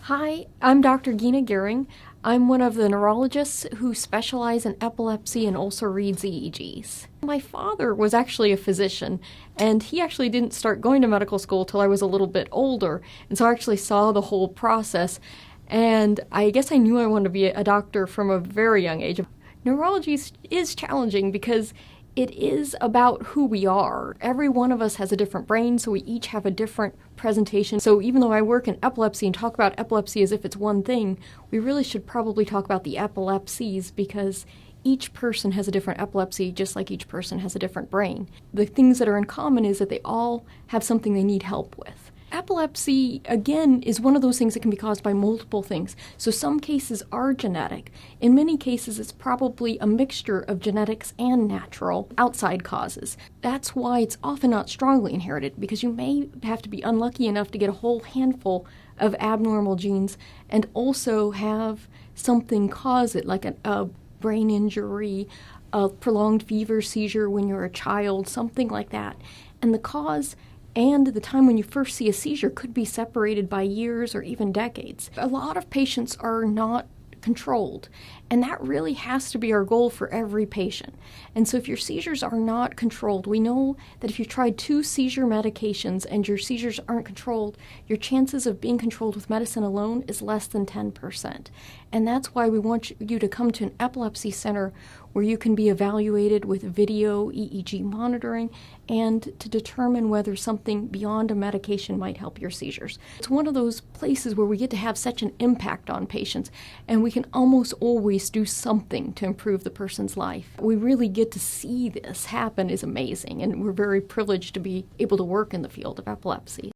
Hi, I'm Dr. Gena Ghearing. I'm one of the neurologists who specialize in epilepsy and also reads EEGs. My father was actually a physician, and he actually didn't start going to medical school till I was a little bit older, and so I actually saw the whole process, and I guess I knew I wanted to be a doctor from a very young age. Neurology is challenging because it is about who we are. Every one of us has a different brain, so we each have a different presentation. So even though I work in epilepsy and talk about epilepsy as if it's one thing, we really should probably talk about the epilepsies because each person has a different epilepsy, just like each person has a different brain. The things that are in common is that they all have something they need help with. Epilepsy, again, is one of those things that can be caused by multiple things. So some cases are genetic. In many cases, it's probably a mixture of genetics and natural outside causes. That's why it's often not strongly inherited, because you may have to be unlucky enough to get a whole handful of abnormal genes and also have something cause it, like a brain injury, a prolonged fever, seizure when you're a child, something like that. And the cause and the time when you first see a seizure could be separated by years or even decades. A lot of patients are not controlled, and that really has to be our goal for every patient. And so if your seizures are not controlled, we know that if you tried 2 seizure medications and your seizures aren't controlled, your chances of being controlled with medicine alone is less than 10%. And that's why we want you to come to an epilepsy center where you can be evaluated with video EEG monitoring and to determine whether something beyond a medication might help your seizures. It's one of those places where we get to have such an impact on patients, and we can almost always do something to improve the person's life. We really get to see this happen is amazing, and we're very privileged to be able to work in the field of epilepsy.